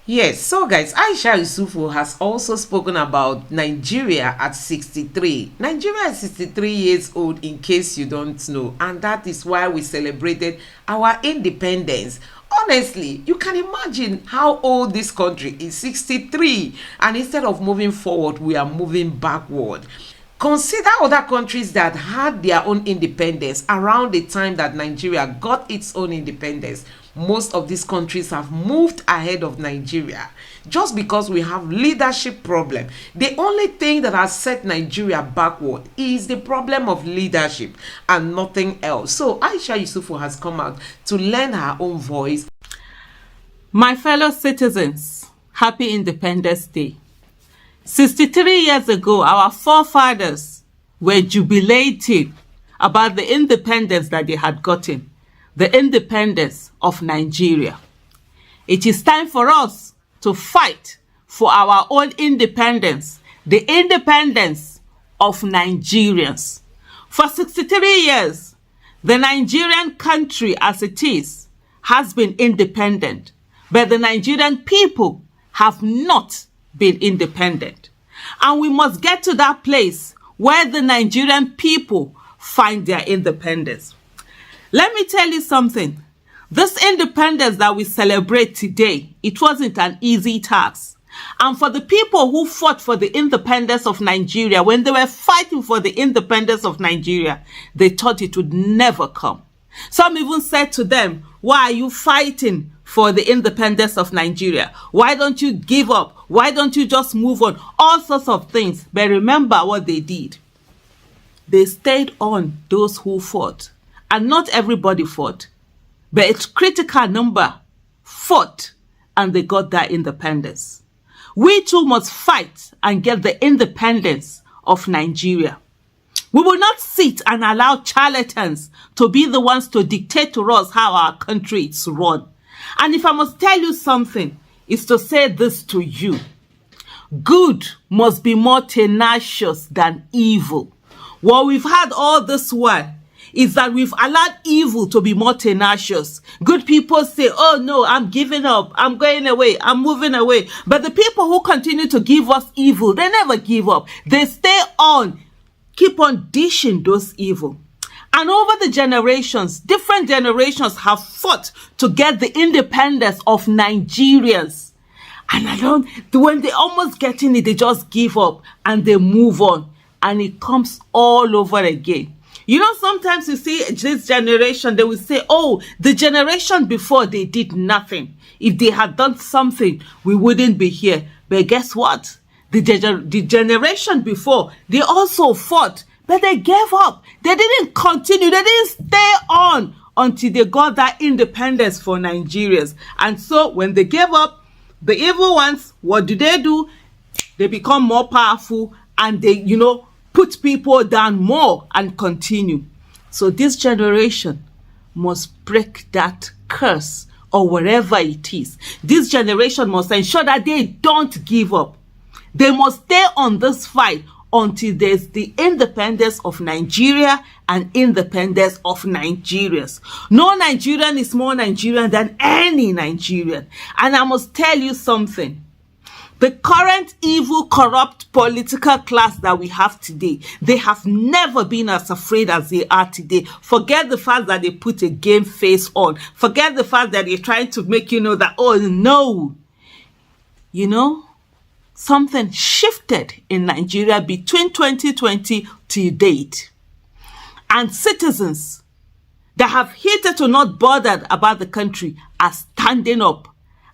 Yes, so guys, Aisha Yesufu has also spoken about Nigeria at 63. Nigeria is 63 years old, in case you don't know, and that is why we celebrated our independence. Honestly, you can imagine how old this country is, 63, and instead of moving forward, we are moving backward. Consider other countries that had their own independence around the time that Nigeria got its own independence. Most of these countries have moved ahead of Nigeria just because we have leadership problem. The only thing that has set Nigeria backward is the problem of leadership and nothing else. So Aisha Yesufu has come out to lend her own voice. My fellow citizens, happy Independence Day. 63 years ago, our forefathers were jubilating about the independence that they had gotten, the independence of Nigeria. It is time for us to fight for our own independence, the independence of Nigerians. For 63 years, the Nigerian country as it is has been independent, but the Nigerian people have not been independent. And we must get to that place where the Nigerian people find their independence. Let me tell you something. This independence that we celebrate today, it wasn't an easy task. And for the people who fought for the independence of Nigeria, when they were fighting for the independence of Nigeria, they thought it would never come. Some even said to them, why are you fighting for the independence of Nigeria? Why don't you give up? Why don't you just move on? All sorts of things. But remember what they did. They stayed on, those who fought. And not everybody fought. But a critical number fought and they got that independence. We too must fight and get the independence of Nigeria. We will not sit and allow charlatans to be the ones to dictate to us how our country is run. And if I must tell you something, it's to say this to you. Good must be more tenacious than evil. What we've had all this while is that we've allowed evil to be more tenacious. Good people say, oh no, I'm giving up, I'm going away, I'm moving away. But the people who continue to give us evil, they never give up. They stay on, keep on dishing those evil. And over the generations, different generations have fought to get the independence of Nigerians. And when they almost get in it, they just give up and they move on. And it comes all over again. You know, sometimes you see this generation, they will say, oh, the generation before, they did nothing. If they had done something, we wouldn't be here. But guess what? The generation before, they also fought, but they gave up. They didn't continue. They didn't stay on until they got that independence for Nigerians. And so when they gave up, the evil ones, what do? They become more powerful and they, put people down more and continue. So this generation must break that curse or whatever it is. This generation must ensure that they don't give up. They must stay on this fight until there's the independence of Nigeria and independence of Nigerians. No Nigerian is more Nigerian than any Nigerian. And I must tell you something. The current evil, corrupt political class that we have today, they have never been as afraid as they are today. Forget the fact that they put a game face on. Forget the fact that they're trying to make you know that, oh no. Something shifted in Nigeria between 2020 to date. And citizens that have hitherto not bothered about the country are standing up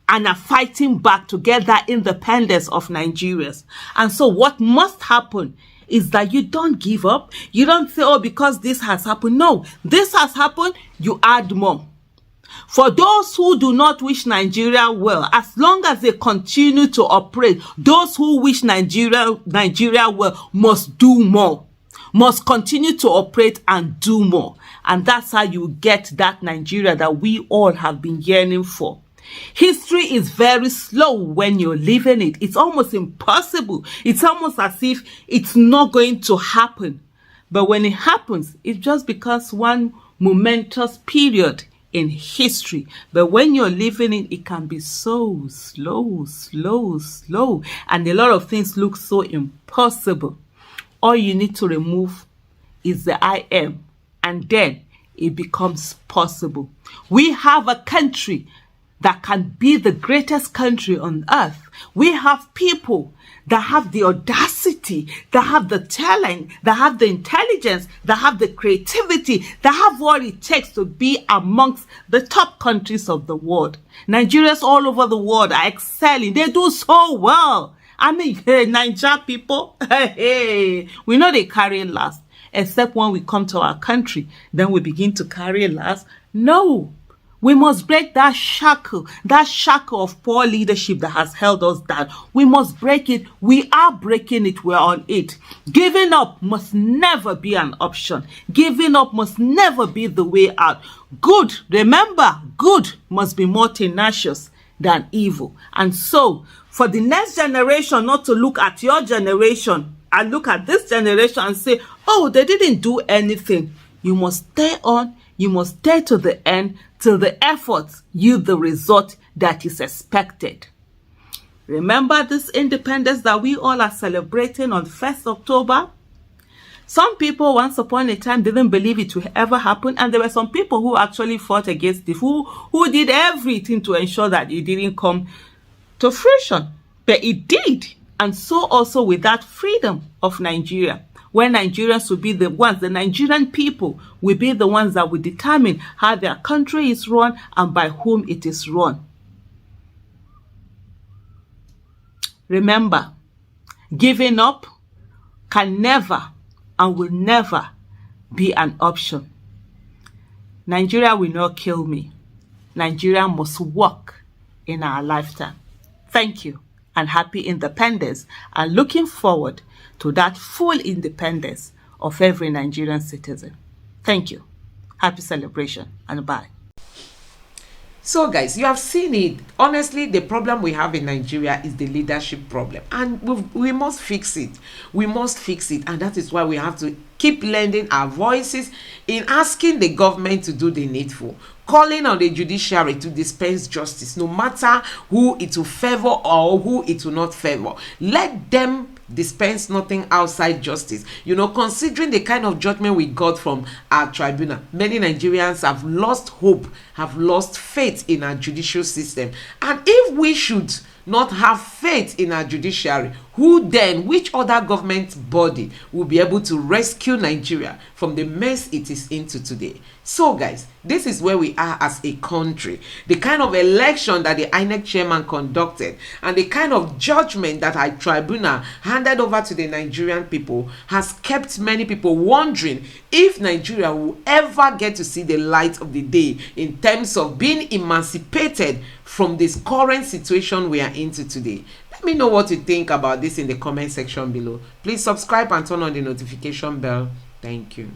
and are fighting back to get that independence of Nigerians. And so what must happen is that you don't give up. You don't say, oh, because this has happened. No, this has happened, you add more. For those who do not wish Nigeria well, as long as they continue to operate, those who wish Nigeria well must do more, must continue to operate and do more. And that's how you get that Nigeria that we all have been yearning for. History is very slow when you're living it. It's almost impossible. It's almost as if it's not going to happen. But when it happens, it's just because one momentous period in history. But when you're living it can be so slow, and a lot of things look so impossible. All you need to remove is the I am, and then it becomes possible. We have a country that can be the greatest country on earth. We have people that have the audacity, that have the talent, that have the intelligence, that have the creativity, that have what it takes to be amongst the top countries of the world. Nigerians all over the world are excelling. They do so well. I mean, hey, Niger people, hey, we know they carry last. Except when we come to our country, then we begin to carry last. No. We must break that shackle of poor leadership that has held us down. We must break it. We are breaking it. We're on it. Giving up must never be an option. Giving up must never be the way out. Good, remember, good must be more tenacious than evil. And so, for the next generation not to look at your generation and look at this generation and say, oh, they didn't do anything. You must stay on. You must stay to the end till the effort yield the result that is expected. Remember this independence that we all are celebrating on 1st October? Some people once upon a time didn't believe it would ever happen, and there were some people who actually fought against it, who did everything to ensure that it didn't come to fruition. But it did, and so also with that freedom of Nigeria, where Nigerians will be the ones, the Nigerian people will be the ones that will determine how their country is run and by whom it is run. Remember, giving up can never and will never be an option. Nigeria will not kill me. Nigeria must work in our lifetime. Thank you and happy independence, and looking forward to that full independence of every Nigerian citizen. Thank you. Happy celebration and bye. So guys, you have seen it. Honestly, the problem we have in Nigeria is the leadership problem, and we must fix it. We must fix it, and that is why we have to keep lending our voices in asking the government to do the needful, calling on the judiciary to dispense justice, no matter who it will favor or who it will not favor. Let them dispense nothing outside justice. You know, considering the kind of judgment we got from our tribunal, many Nigerians have lost hope, have lost faith in our judicial system. And if we should not have faith in our judiciary, who then, which other government body will be able to rescue Nigeria from the mess it is into today? So guys, this is where we are as a country. The kind of election that the INEC chairman conducted and the kind of judgment that our tribunal handed over to the Nigerian people has kept many people wondering if Nigeria will ever get to see the light of the day in terms of being emancipated from this current situation we are into today. Let me know what you think about this in the comment section below. Please subscribe and turn on the notification bell. Thank you.